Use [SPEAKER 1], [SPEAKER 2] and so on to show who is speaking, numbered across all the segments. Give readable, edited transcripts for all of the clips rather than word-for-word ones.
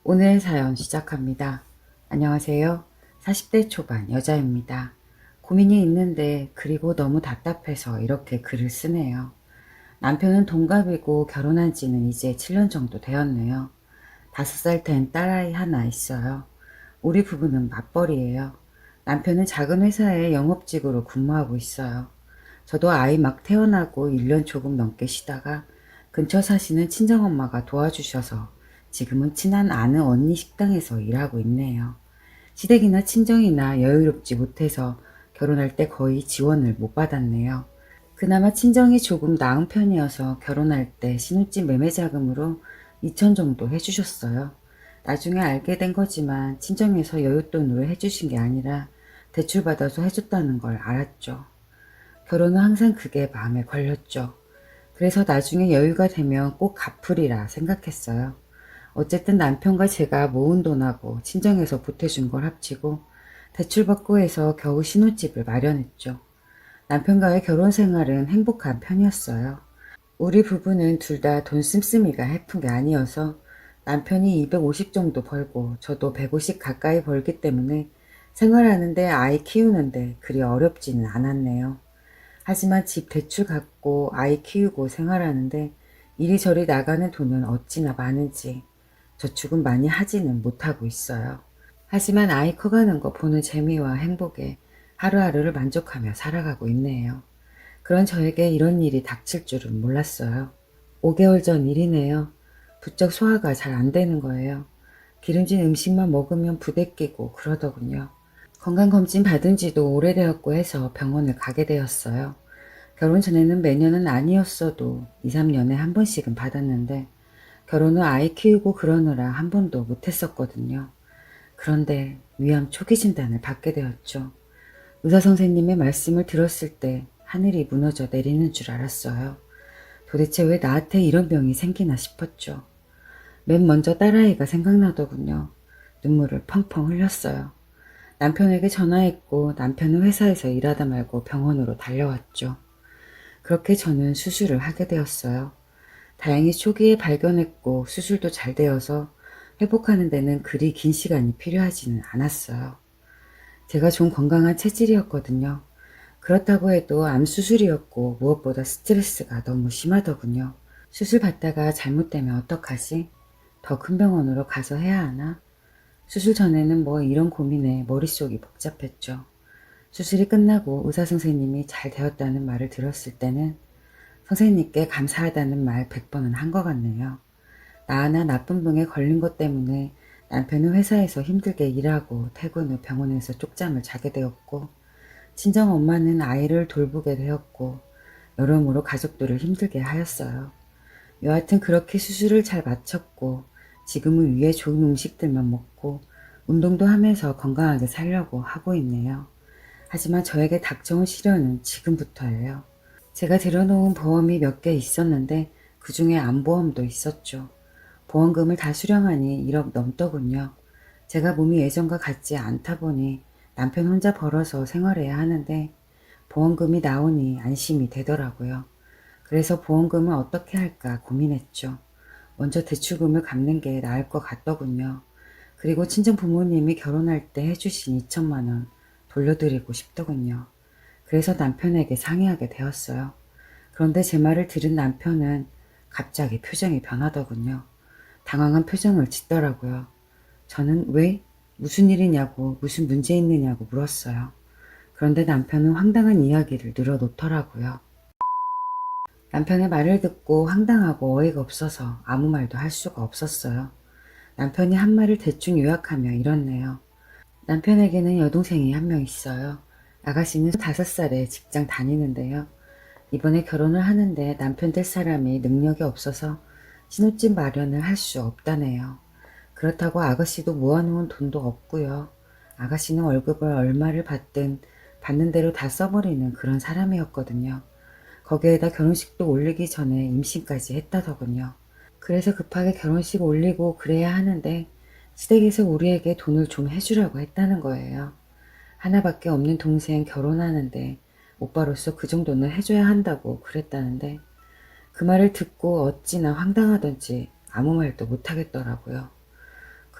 [SPEAKER 1] 오늘 사연 시작합니다. 안녕하세요. 40대 초반 여자입니다. 고민이 있는데 그리고 너무 답답해서 이렇게 글을 쓰네요. 남편은 동갑이고 결혼한 지는 이제 7년 정도 되었네요. 5살 된 딸아이 하나 있어요. 우리 부부는 맞벌이에요. 남편은 작은 회사에 영업직으로 근무하고 있어요. 저도 아이 막 태어나고 1년 조금 넘게 쉬다가 근처 사시는 친정엄마가 도와주셔서 지금은 친한 아는 언니 식당에서 일하고 있네요. 시댁이나 친정이나 여유롭지 못해서 결혼할 때 거의 지원을 못 받았네요. 그나마 친정이 조금 나은 편이어서 결혼할 때 신혼집 매매 자금으로 2천 정도 해주셨어요. 나중에 알게 된 거지만 친정에서 여윳돈으로 해주신 게 아니라 대출받아서 해줬다는 걸 알았죠. 결혼은 항상 그게 마음에 걸렸죠. 그래서 나중에 여유가 되면 꼭 갚으리라 생각했어요. 어쨌든 남편과 제가 모은 돈하고 친정에서 보태준 걸 합치고 대출받고 해서 겨우 신혼집을 마련했죠. 남편과의 결혼 생활은 행복한 편이었어요. 우리 부부는 둘 다 돈 씀씀이가 해픈 게 아니어서 남편이 250 정도 벌고 저도 150 가까이 벌기 때문에 생활하는데 아이 키우는데 그리 어렵지는 않았네요. 하지만 집 대출 갚고 아이 키우고 생활하는데 이리저리 나가는 돈은 어찌나 많은지 저축은 많이 하지는 못하고 있어요. 하지만 아이 커가는 거 보는 재미와 행복에 하루하루를 만족하며 살아가고 있네요. 그런 저에게 이런 일이 닥칠 줄은 몰랐어요. 5개월 전 일이네요. 부쩍 소화가 잘 안 되는 거예요. 기름진 음식만 먹으면 부대끼고 그러더군요. 건강검진 받은 지도 오래되었고 해서 병원을 가게 되었어요. 결혼 전에는 매년은 아니었어도 2, 3년에 한 번씩은 받았는데 결혼 후 아이 키우고 그러느라 한 번도 못했었거든요. 그런데 위암 초기 진단을 받게 되었죠. 의사 선생님의 말씀을 들었을 때 하늘이 무너져 내리는 줄 알았어요. 도대체 왜 나한테 이런 병이 생기나 싶었죠. 맨 먼저 딸아이가 생각나더군요. 눈물을 펑펑 흘렸어요. 남편에게 전화했고 남편은 회사에서 일하다 말고 병원으로 달려왔죠. 그렇게 저는 수술을 하게 되었어요. 다행히 초기에 발견했고 수술도 잘 되어서 회복하는 데는 그리 긴 시간이 필요하지는 않았어요. 제가 좀 건강한 체질이었거든요. 그렇다고 해도 암 수술이었고 무엇보다 스트레스가 너무 심하더군요. 수술 받다가 잘못되면 어떡하지? 더 큰 병원으로 가서 해야 하나? 수술 전에는 뭐 이런 고민에 머릿속이 복잡했죠. 수술이 끝나고 의사 선생님이 잘 되었다는 말을 들었을 때는 선생님께 감사하다는 말 100번은 한 것 같네요. 나 하나 나쁜 병에 걸린 것 때문에 남편은 회사에서 힘들게 일하고 퇴근 후 병원에서 쪽잠을 자게 되었고 친정 엄마는 아이를 돌보게 되었고 여러모로 가족들을 힘들게 하였어요. 여하튼 그렇게 수술을 잘 마쳤고 지금은 위에 좋은 음식들만 먹고 운동도 하면서 건강하게 살려고 하고 있네요. 하지만 저에게 닥쳐온 시련은 지금부터예요. 제가 들여놓은 보험이 몇 개 있었는데 그 중에 암보험도 있었죠. 보험금을 다 수령하니 1억 넘더군요. 제가 몸이 예전과 같지 않다 보니 남편 혼자 벌어서 생활해야 하는데 보험금이 나오니 안심이 되더라고요. 그래서 보험금을 어떻게 할까 고민했죠. 먼저 대출금을 갚는 게 나을 것 같더군요. 그리고 친정 부모님이 결혼할 때 해주신 2천만 원 돌려드리고 싶더군요. 그래서 남편에게 상의하게 되었어요. 그런데 제 말을 들은 남편은 갑자기 표정이 변하더군요. 당황한 표정을 짓더라고요. 저는 왜? 무슨 일이냐고, 무슨 문제 있느냐고 물었어요. 그런데 남편은 황당한 이야기를 늘어놓더라고요. 남편의 말을 듣고 황당하고 어이가 없어서 아무 말도 할 수가 없었어요. 남편이 한 말을 대충 요약하며 이렇네요. 남편에게는 여동생이 한 명 있어요. 아가씨는 5살에 직장 다니는데요. 이번에 결혼을 하는데 남편 될 사람이 능력이 없어서 신혼집 마련을 할 수 없다네요. 그렇다고 아가씨도 모아놓은 돈도 없고요. 아가씨는 월급을 얼마를 받든 받는 대로 다 써버리는 그런 사람이었거든요. 거기에다 결혼식도 올리기 전에 임신까지 했다더군요. 그래서 급하게 결혼식 올리고 그래야 하는데 시댁에서 우리에게 돈을 좀 해주라고 했다는 거예요. 하나밖에 없는 동생 결혼하는데 오빠로서 그 정도는 해줘야 한다고 그랬다는데 그 말을 듣고 어찌나 황당하던지 아무 말도 못하겠더라고요.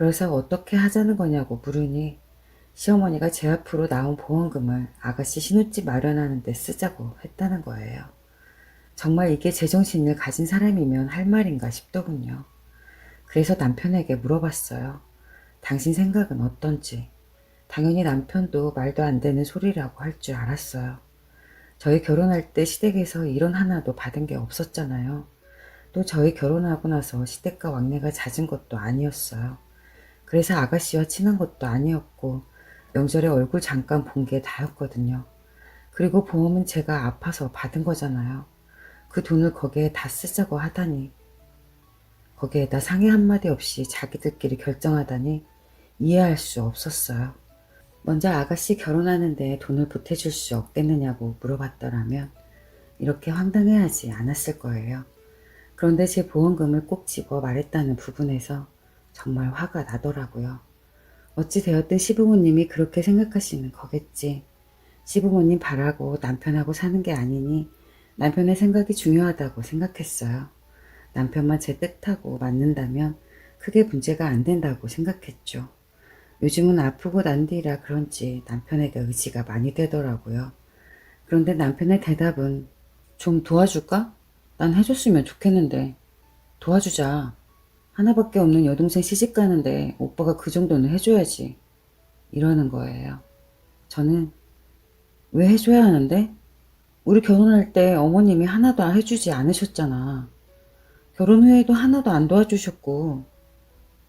[SPEAKER 1] 그래서 어떻게 하자는 거냐고 물으니 시어머니가 제 앞으로 나온 보험금을 아가씨 신혼집 마련하는 데 쓰자고 했다는 거예요. 정말 이게 제정신을 가진 사람이면 할 말인가 싶더군요. 그래서 남편에게 물어봤어요. 당신 생각은 어떤지. 당연히 남편도 말도 안 되는 소리라고 할 줄 알았어요. 저희 결혼할 때 시댁에서 이론 하나도 받은 게 없었잖아요. 또 저희 결혼하고 나서 시댁과 왕래가 잦은 것도 아니었어요. 그래서 아가씨와 친한 것도 아니었고 명절에 얼굴 잠깐 본 게 다였거든요. 그리고 보험은 제가 아파서 받은 거잖아요. 그 돈을 거기에 다 쓰자고 하다니, 거기에다 상의 한마디 없이 자기들끼리 결정하다니 이해할 수 없었어요. 먼저 아가씨 결혼하는데 돈을 보태줄 수 없겠느냐고 물어봤더라면 이렇게 황당해하지 않았을 거예요. 그런데 제 보험금을 꼭 집어 말했다는 부분에서 정말 화가 나더라고요. 어찌 되었든 시부모님이 그렇게 생각하시는 거겠지. 시부모님 바라고 남편하고 사는 게 아니니 남편의 생각이 중요하다고 생각했어요. 남편만 제 뜻하고 맞는다면 크게 문제가 안 된다고 생각했죠. 요즘은 아프고 난 뒤라 그런지 남편에게 의지가 많이 되더라고요. 그런데 남편의 대답은 좀 도와줄까? 난 해줬으면 좋겠는데. 도와주자. 하나밖에 없는 여동생 시집 가는데 오빠가 그 정도는 해줘야지. 이러는 거예요. 저는 왜 해줘야 하는데? 우리 결혼할 때 어머님이 하나도 해주지 않으셨잖아. 결혼 후에도 하나도 안 도와주셨고,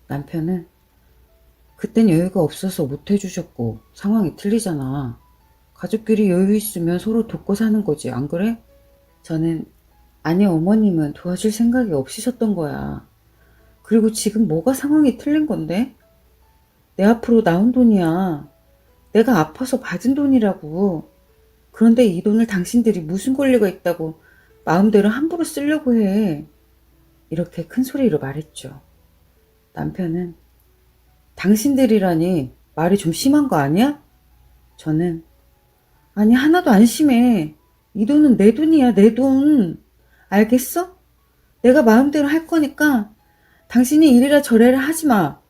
[SPEAKER 1] 남편은 그땐 여유가 없어서 못 해주셨고 상황이 틀리잖아. 가족끼리 여유 있으면 서로 돕고 사는 거지, 안 그래? 저는 아니 어머님은 도와줄 생각이 없으셨던 거야. 그리고 지금 뭐가 상황이 틀린 건데? 내 앞으로 나온 돈이야. 내가 아파서 받은 돈이라고. 그런데 이 돈을 당신들이 무슨 권리가 있다고 마음대로 함부로 쓰려고 해. 이렇게 큰 소리로 말했죠. 남편은 당신들이라니 말이 좀 심한 거 아니야? 저는 아니 하나도 안 심해. 이 돈은 내 돈이야, 내 돈. 알겠어? 내가 마음대로 할 거니까 당신이 이래라 저래라 하지 마.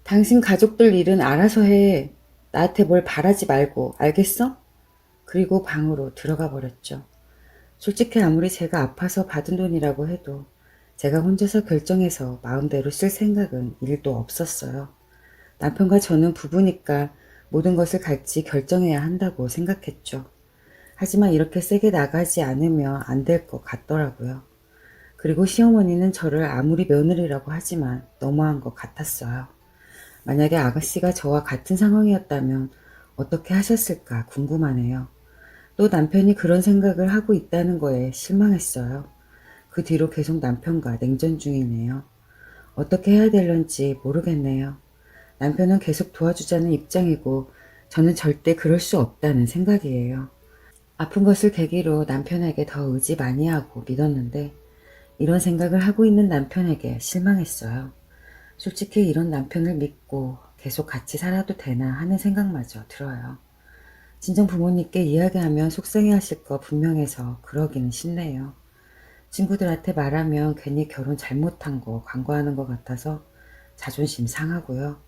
[SPEAKER 1] 당신 가족들 일은 알아서 해. 나한테 뭘 바라지 말고, 알겠어? 그리고 방으로 들어가 버렸죠. 솔직히 아무리 제가 아파서 받은 돈이라고 해도 제가 혼자서 결정해서 마음대로 쓸 생각은 1도 없었어요. 남편과 저는 부부니까 모든 것을 같이 결정해야 한다고 생각했죠. 하지만 이렇게 세게 나가지 않으면 안 될 것 같더라고요. 그리고 시어머니는 저를 아무리 며느리라고 하지만 너무한 것 같았어요. 만약에 아가씨가 저와 같은 상황이었다면 어떻게 하셨을까 궁금하네요. 또 남편이 그런 생각을 하고 있다는 거에 실망했어요. 그 뒤로 계속 남편과 냉전 중이네요. 어떻게 해야 될런지 모르겠네요. 남편은 계속 도와주자는 입장이고 저는 절대 그럴 수 없다는 생각이에요. 아픈 것을 계기로 남편에게 더 의지 많이 하고 믿었는데 이런 생각을 하고 있는 남편에게 실망했어요. 솔직히 이런 남편을 믿고 계속 같이 살아도 되나 하는 생각마저 들어요. 친정 부모님께 이야기하면 속상해하실 거 분명해서 그러기는 싫네요. 친구들한테 말하면 괜히 결혼 잘못한 거 광고하는 것 같아서 자존심 상하고요.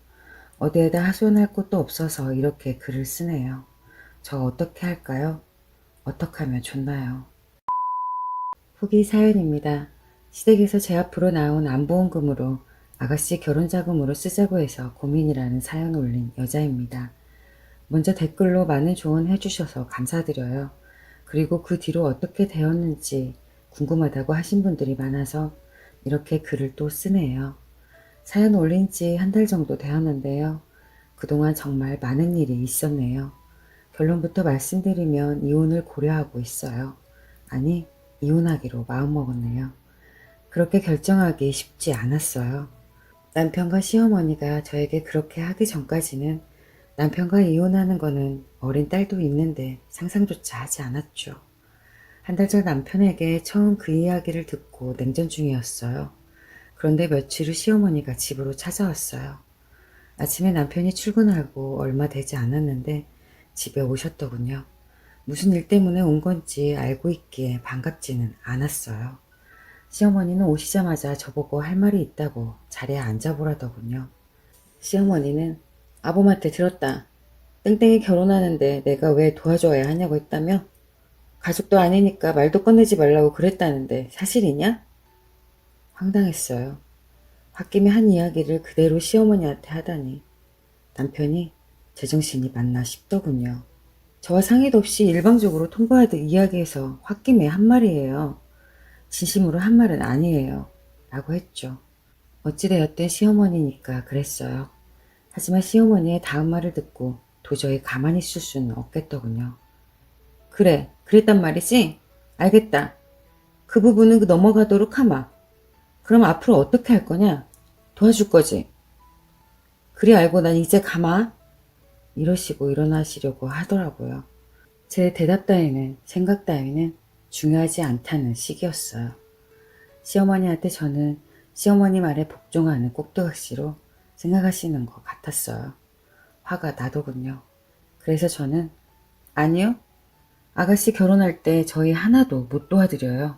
[SPEAKER 1] 어디에다 하소연할 곳도 없어서 이렇게 글을 쓰네요. 저 어떻게 할까요? 어떻게 하면 좋나요? 후기 사연입니다. 시댁에서 제 앞으로 나온 안보험금으로 아가씨 결혼자금으로 쓰자고 해서 고민이라는 사연 올린 여자입니다. 먼저 댓글로 많은 조언 해주셔서 감사드려요. 그리고 그 뒤로 어떻게 되었는지 궁금하다고 하신 분들이 많아서 이렇게 글을 또 쓰네요. 사연 올린 지 한 달 정도 되었는데요. 그동안 정말 많은 일이 있었네요. 결론부터 말씀드리면 이혼을 고려하고 있어요. 아니, 이혼하기로 마음먹었네요. 그렇게 결정하기 쉽지 않았어요. 남편과 시어머니가 저에게 그렇게 하기 전까지는 남편과 이혼하는 거는 어린 딸도 있는데 상상조차 하지 않았죠. 한 달 전 남편에게 처음 그 이야기를 듣고 냉전 중이었어요. 그런데 며칠 후 시어머니가 집으로 찾아왔어요. 아침에 남편이 출근하고 얼마 되지 않았는데 집에 오셨더군요. 무슨 일 때문에 온 건지 알고 있기에 반갑지는 않았어요. 시어머니는 오시자마자 저보고 할 말이 있다고 자리에 앉아보라더군요. 시어머니는 아범한테 들었다. 땡땡이 결혼하는데 내가 왜 도와줘야 하냐고 했다며? 가족도 아니니까 말도 꺼내지 말라고 그랬다는데 사실이냐? 황당했어요. 홧김에 한 이야기를 그대로 시어머니한테 하다니 남편이 제정신이 맞나 싶더군요. 저와 상의도 없이 일방적으로 통보하듯 이야기해서 홧김에 한 말이에요. 진심으로 한 말은 아니에요. 라고 했죠. 어찌되었든 시어머니니까 그랬어요. 하지만 시어머니의 다음 말을 듣고 도저히 가만히 있을 수는 없겠더군요. 그래, 그랬단 말이지? 알겠다. 그 부분은 넘어가도록 하마. 그럼 앞으로 어떻게 할 거냐? 도와줄 거지? 그리 알고 난 이제 가마. 이러시고 일어나시려고 하더라고요. 제 대답 따위는 생각 따위는 중요하지 않다는 식이었어요. 시어머니한테 저는 시어머니 말에 복종하는 꼭두각시로 생각하시는 것 같았어요. 화가 나더군요. 그래서 저는 아니요. 아가씨 결혼할 때 저희 하나도 못 도와드려요.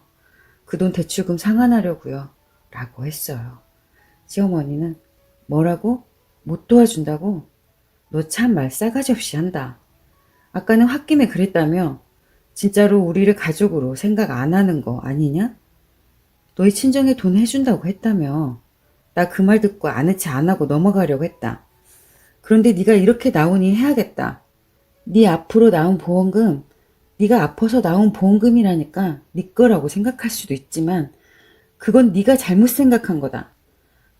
[SPEAKER 1] 그 돈 대출금 상환하려고요. 라고 했어요. 시어머니는 뭐라고? 못 도와준다고? 너 참 말 싸가지 없이 한다. 아까는 홧김에 그랬다며? 진짜로 우리를 가족으로 생각 안 하는 거 아니냐? 너희 친정에 돈 해준다고 했다며. 나 그 말 듣고 아는 체 안 하고 넘어가려고 했다. 그런데 네가 이렇게 나오니 해야겠다. 네 앞으로 나온 보험금, 네가 아파서 나온 보험금이라니까 네 거라고 생각할 수도 있지만 그건 네가 잘못 생각한 거다.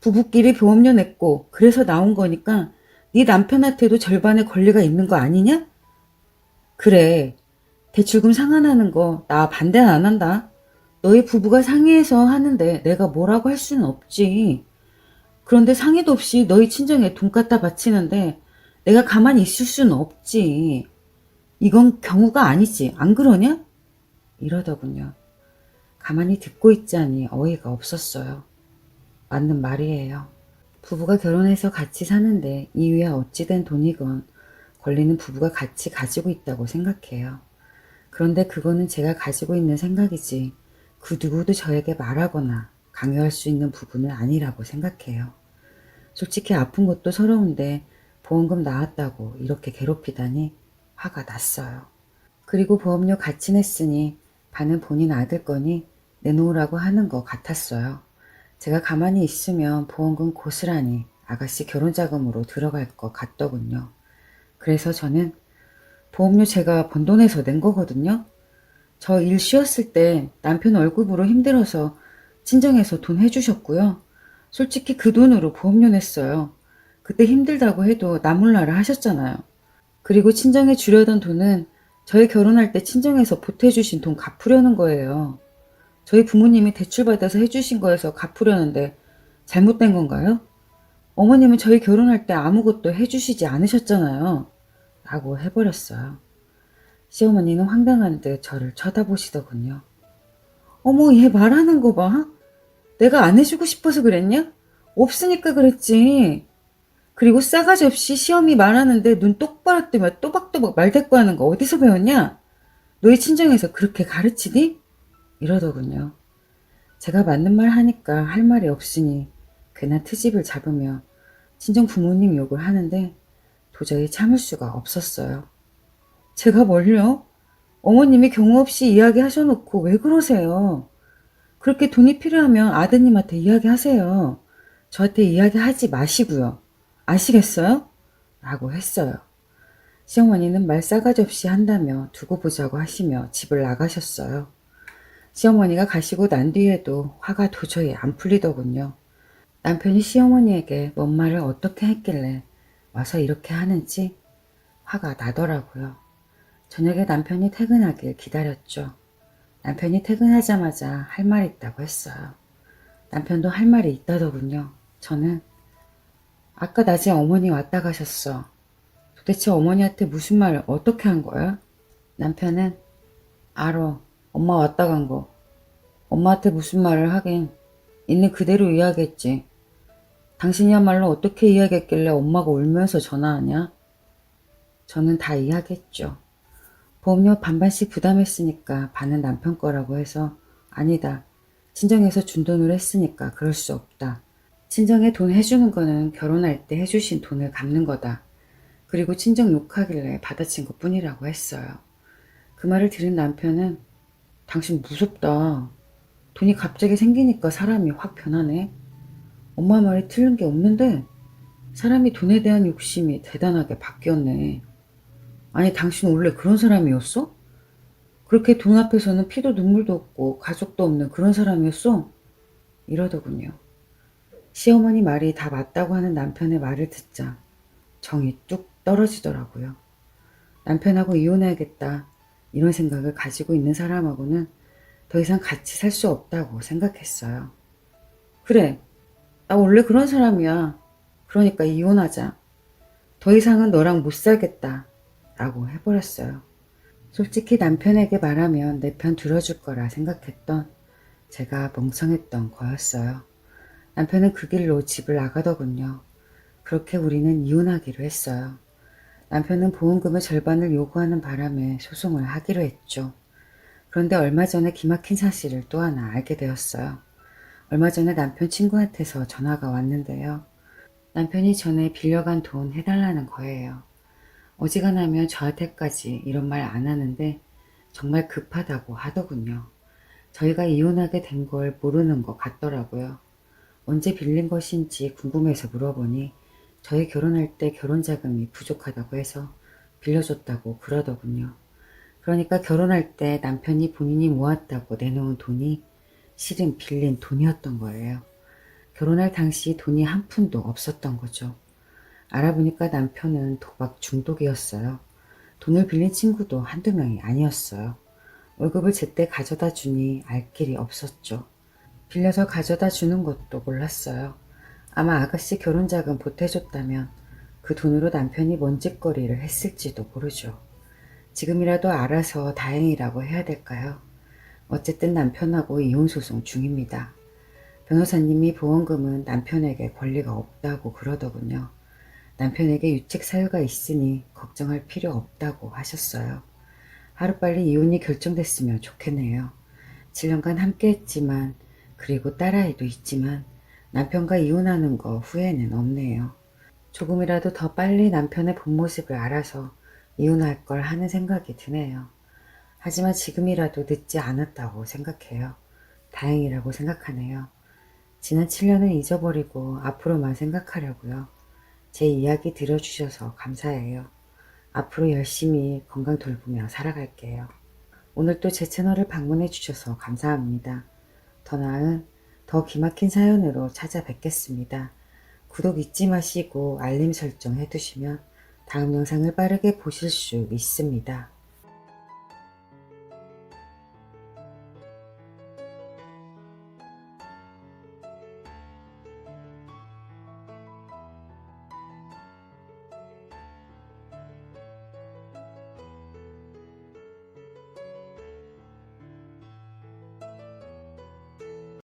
[SPEAKER 1] 부부끼리 보험료 냈고 그래서 나온 거니까 네 남편한테도 절반의 권리가 있는 거 아니냐? 그래. 대출금 상환하는 거 나 반대 안 한다. 너희 부부가 상의해서 하는데 내가 뭐라고 할 수는 없지. 그런데 상의도 없이 너희 친정에 돈 갖다 바치는데 내가 가만히 있을 수는 없지. 이건 경우가 아니지. 안 그러냐? 이러더군요. 가만히 듣고 있자니 어이가 없었어요. 맞는 말이에요. 부부가 결혼해서 같이 사는데 이유야 어찌된 돈이건 권리는 부부가 같이 가지고 있다고 생각해요. 그런데 그거는 제가 가지고 있는 생각이지 그 누구도 저에게 말하거나 강요할 수 있는 부분은 아니라고 생각해요. 솔직히 아픈 것도 서러운데 보험금 나왔다고 이렇게 괴롭히다니 화가 났어요. 그리고 보험료 같이 냈으니 반은 본인 아들 거니 내놓으라고 하는 것 같았어요. 제가 가만히 있으면 보험금 고스란히 아가씨 결혼자금으로 들어갈 것 같더군요. 그래서 저는 보험료 제가 번 돈에서 낸 거거든요. 저 일 쉬었을 때 남편 월급으로 힘들어서 친정에서 돈 해주셨고요. 솔직히 그 돈으로 보험료 냈어요. 그때 힘들다고 해도 나몰라라 하셨잖아요. 그리고 친정에 주려던 돈은 저희 결혼할 때 친정에서 보태주신 돈 갚으려는 거예요. 저희 부모님이 대출받아서 해주신 거에서 갚으려는데 잘못된 건가요? 어머님은 저희 결혼할 때 아무것도 해주시지 않으셨잖아요. 라고 해버렸어요. 시어머니는 황당한 듯 저를 쳐다보시더군요. 어머, 얘 말하는 거 봐. 내가 안 해주고 싶어서 그랬냐? 없으니까 그랬지. 그리고 싸가지 없이 시어미 말하는데 눈 똑바로 뜨면 또박또박 말대꾸하는 거 어디서 배웠냐? 너희 친정에서 그렇게 가르치니? 이러더군요. 제가 맞는 말 하니까 할 말이 없으니 괜한 트집을 잡으며 친정 부모님 욕을 하는데 도저히 참을 수가 없었어요. 제가 뭘요? 어머님이 경우 없이 이야기하셔놓고 왜 그러세요? 그렇게 돈이 필요하면 아드님한테 이야기하세요. 저한테 이야기하지 마시고요. 아시겠어요? 라고 했어요. 시어머니는 말 싸가지 없이 한다며 두고 보자고 하시며 집을 나가셨어요. 시어머니가 가시고 난 뒤에도 화가 도저히 안 풀리더군요. 남편이 시어머니에게 뭔 말을 어떻게 했길래 와서 이렇게 하는지 화가 나더라고요. 저녁에 남편이 퇴근하길 기다렸죠. 남편이 퇴근하자마자 할 말이 있다고 했어요. 남편도 할 말이 있다더군요. 저는 아까 낮에 어머니 왔다 가셨어. 도대체 어머니한테 무슨 말을 어떻게 한 거야? 남편은 알어. 엄마 왔다 간 거. 엄마한테 무슨 말을 하긴 있는 그대로 이야기했지. 당신이야말로 어떻게 이야기했길래 엄마가 울면서 전화하냐? 저는 다 이야기했죠. 보험료 반반씩 부담했으니까 반은 남편 거라고 해서 아니다. 친정에서 준 돈으로 했으니까 그럴 수 없다. 친정에 돈 해주는 거는 결혼할 때 해주신 돈을 갚는 거다. 그리고 친정 욕하길래 받아친 것 뿐이라고 했어요. 그 말을 들은 남편은 당신 무섭다. 돈이 갑자기 생기니까 사람이 확 변하네. 엄마 말이 틀린 게 없는데 사람이 돈에 대한 욕심이 대단하게 바뀌었네. 아니 당신 원래 그런 사람이었어? 그렇게 돈 앞에서는 피도 눈물도 없고 가족도 없는 그런 사람이었어? 이러더군요. 시어머니 말이 다 맞다고 하는 남편의 말을 듣자 정이 뚝 떨어지더라고요. 남편하고 이혼해야겠다 이런 생각을 가지고 있는 사람하고는 더 이상 같이 살 수 없다고 생각했어요. 그래, 나 원래 그런 사람이야. 그러니까 이혼하자. 더 이상은 너랑 못 살겠다 라고 해버렸어요. 솔직히 남편에게 말하면 내 편 들어줄 거라 생각했던 제가 멍청했던 거였어요. 남편은 그 길로 집을 나가더군요. 그렇게 우리는 이혼하기로 했어요. 남편은 보험금의 절반을 요구하는 바람에 소송을 하기로 했죠. 그런데 얼마 전에 기막힌 사실을 또 하나 알게 되었어요. 얼마 전에 남편 친구한테서 전화가 왔는데요. 남편이 전에 빌려간 돈 해달라는 거예요. 어지간하면 저한테까지 이런 말 안 하는데 정말 급하다고 하더군요. 저희가 이혼하게 된 걸 모르는 것 같더라고요. 언제 빌린 것인지 궁금해서 물어보니 저희 결혼할 때 결혼자금이 부족하다고 해서 빌려줬다고 그러더군요. 그러니까 결혼할 때 남편이 본인이 모았다고 내놓은 돈이 실은 빌린 돈이었던 거예요. 결혼할 당시 돈이 한 푼도 없었던 거죠. 알아보니까 남편은 도박 중독이었어요. 돈을 빌린 친구도 한두 명이 아니었어요. 월급을 제때 가져다 주니 알 길이 없었죠. 빌려서 가져다 주는 것도 몰랐어요. 아마 아가씨 결혼자금 보태줬다면 그 돈으로 남편이 먼짓거리를 했을지도 모르죠. 지금이라도 알아서 다행이라고 해야 될까요? 어쨌든 남편하고 이혼소송 중입니다. 변호사님이 보험금은 남편에게 권리가 없다고 그러더군요. 남편에게 유책 사유가 있으니 걱정할 필요 없다고 하셨어요. 하루빨리 이혼이 결정됐으면 좋겠네요. 7년간 함께했지만 그리고 딸아이도 있지만 남편과 이혼하는 거 후회는 없네요. 조금이라도 더 빨리 남편의 본 모습을 알아서 이혼할 걸 하는 생각이 드네요. 하지만 지금이라도 늦지 않았다고 생각해요. 다행이라고 생각하네요. 지난 7년을 잊어버리고 앞으로만 생각하려고요. 제 이야기 들어주셔서 감사해요. 앞으로 열심히 건강 돌보며 살아갈게요. 오늘 또 제 채널을 방문해 주셔서 감사합니다. 더 나은, 더 기막힌 사연으로 찾아뵙겠습니다. 구독 잊지 마시고 알림 설정 해두시면 다음 영상을 빠르게 보실 수 있습니다.